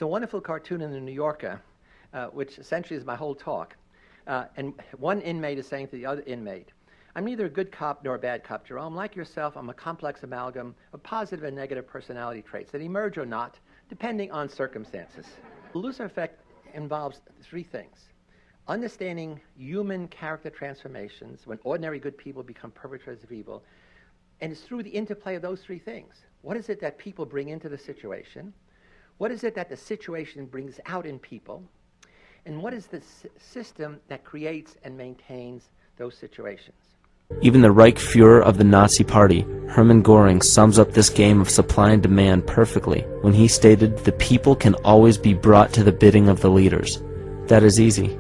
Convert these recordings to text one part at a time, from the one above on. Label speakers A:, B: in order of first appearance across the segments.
A: It's a wonderful cartoon in the New Yorker, which essentially is my whole talk. And one inmate is saying to the other inmate, "I'm neither a good cop nor a bad cop, Jerome. Like yourself, I'm a complex amalgam of positive and negative personality traits that emerge or not, depending on circumstances." The Lucifer effect involves three things. Understanding human character transformations when ordinary good people become perpetrators of evil. And it's through the interplay of those three things. What is it that people bring into the situation? What is it that the situation brings out in people? And what is the system that creates and maintains those situations?
B: Even the Reich Fuhrer of the Nazi Party, Hermann Göring, sums up this game of supply and demand perfectly when he stated, "The people can always be brought to the bidding of the leaders." That is easy.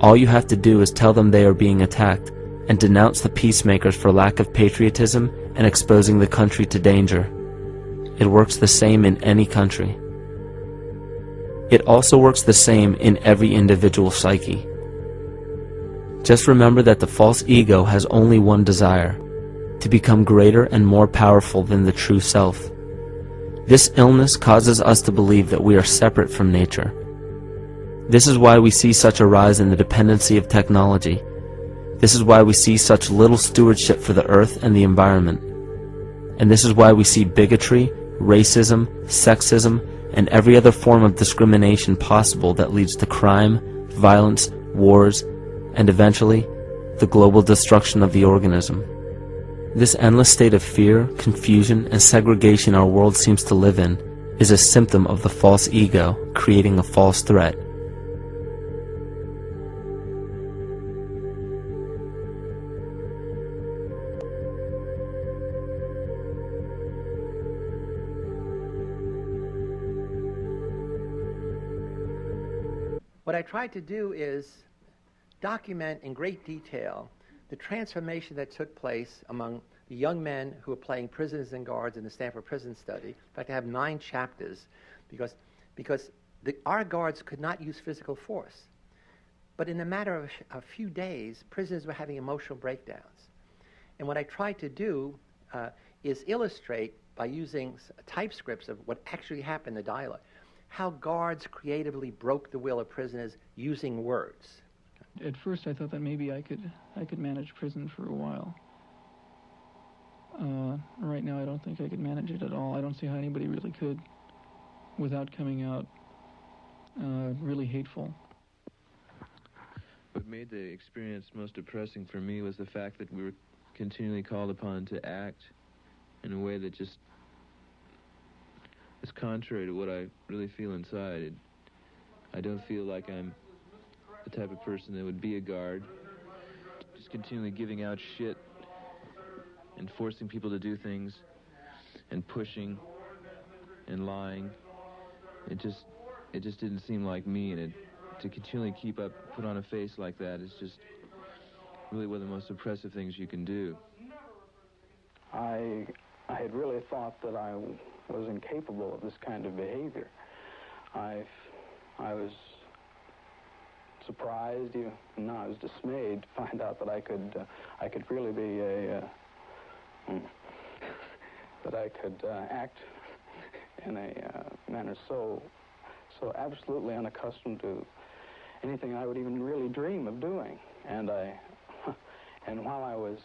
B: All you have to do is tell them they are being attacked and denounce the peacemakers for lack of patriotism and exposing the country to danger. It works the same in any country. It also works the same in every individual psyche. Just remember that the false ego has only one desire: to become greater and more powerful than the true self. This illness causes us to believe that we are separate from nature. This is why we see such a rise in the dependency of technology. This is why we see such little stewardship for the earth and the environment. And this is why we see bigotry, racism, sexism, and every other form of discrimination possible that leads to crime, violence, wars, and eventually, the global destruction of the organism. This endless state of fear, confusion, and segregation our world seems to live in is a symptom of the false ego creating a false threat.
A: What I tried to do is document in great detail the transformation that took place among the young men who were playing prisoners and guards in the Stanford Prison study. In fact, I have 9 chapters because our guards could not use physical force. But in a matter of a few days, prisoners were having emotional breakdowns. And what I tried to do is illustrate by using typescripts of what actually happened in the dialogue, how guards creatively broke the will of prisoners using words.
C: At first I thought that maybe I could manage prison for a while. Right now I don't think I could manage it at all. I don't see how anybody really could without coming out really hateful.
D: What made the experience most depressing for me was the fact that we were continually called upon to act in a way that just is contrary to what I really feel inside. I don't feel like I'm the type of person that would be a guard, just continually giving out shit and forcing people to do things and pushing and lying. It just didn't seem like me, and to continually put on a face like that is just really one of the most oppressive things you can do.
E: I had really thought that I was incapable of this kind of behavior. I was surprised, even now I was dismayed to find out that I could really be that I could act in a manner so absolutely unaccustomed to anything I would even really dream of doing. And while I was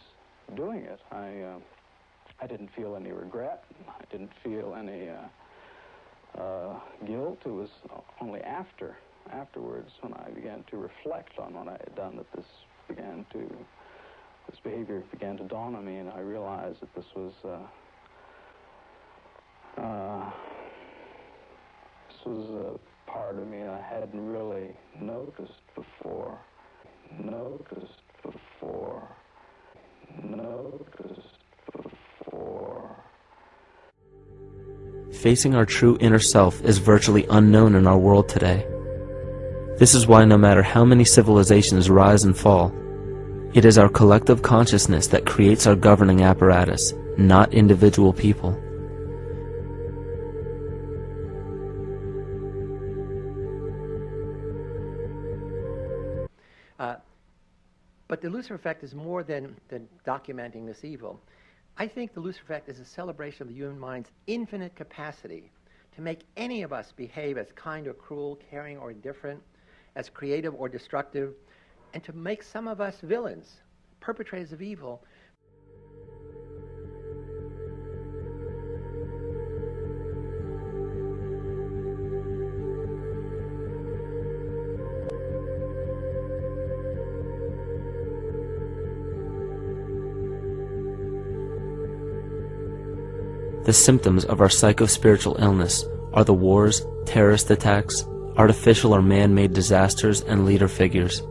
E: doing it, I didn't feel any regret. I didn't feel any guilt. It was only afterwards when I began to reflect on what I had done that this behavior began to dawn on me, and I realized that this was a part of me I hadn't really noticed before.
B: Facing our true inner self is virtually unknown in our world today. This is why no matter how many civilizations rise and fall, it is our collective consciousness that creates our governing apparatus, not individual people.
A: But the Lucifer effect is more than documenting this evil. I think the Lucifer effect is a celebration of the human mind's infinite capacity to make any of us behave as kind or cruel, caring or indifferent, as creative or destructive, and to make some of us villains, perpetrators of evil.
B: The symptoms of our psycho-spiritual illness are the wars, terrorist attacks, artificial or man-made disasters, and leader figures.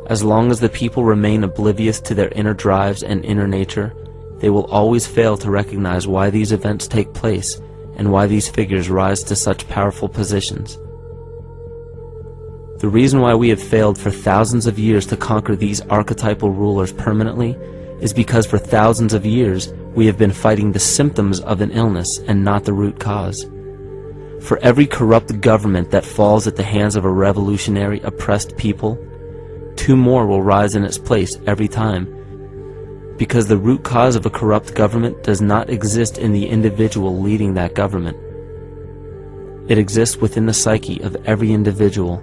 B: As long as the people remain oblivious to their inner drives and inner nature, they will always fail to recognize why these events take place and why these figures rise to such powerful positions. The reason why we have failed for thousands of years to conquer these archetypal rulers permanently is because for thousands of years we have been fighting the symptoms of an illness and not the root cause. For every corrupt government that falls at the hands of a revolutionary, oppressed people, 2 more will rise in its place every time, because the root cause of a corrupt government does not exist in the individual leading that government. It exists within the psyche of every individual,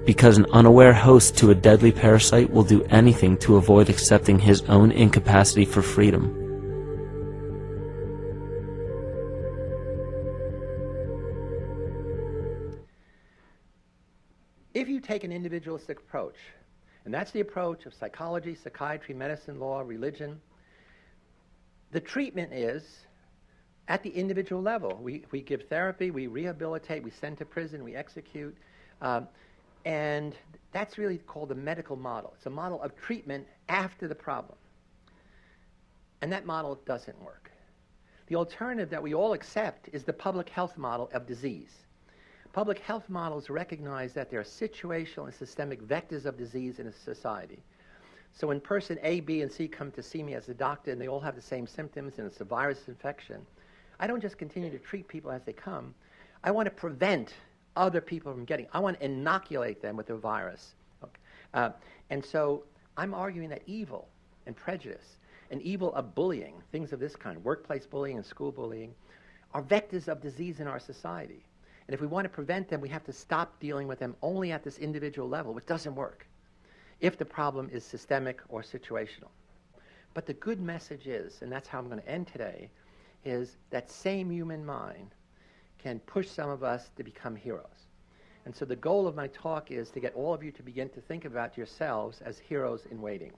B: because an unaware host to a deadly parasite will do anything to avoid accepting his own incapacity for freedom.
A: If you take an individualistic approach, and that's the approach of psychology, psychiatry, medicine, law, religion, the treatment is at the individual level. We give therapy, we rehabilitate, we send to prison, we execute, and that's really called the medical model. It's a model of treatment after the problem. And that model doesn't work. The alternative that we all accept is the public health model of disease. Public health models recognize that there are situational and systemic vectors of disease in a society. So when person A, B, and C come to see me as a doctor and they all have the same symptoms and it's a virus infection, I don't just continue to treat people as they come. I want to prevent other people from getting, I want to inoculate them with the virus. Okay. And so I'm arguing that evil and prejudice and evil of bullying, things of this kind, workplace bullying and school bullying, are vectors of disease in our society. And if we want to prevent them, we have to stop dealing with them only at this individual level, which doesn't work if the problem is systemic or situational. But the good message is, and that's how I'm going to end today, is that same human mind can push some of us to become heroes. And so the goal of my talk is to get all of you to begin to think about yourselves as heroes in waiting.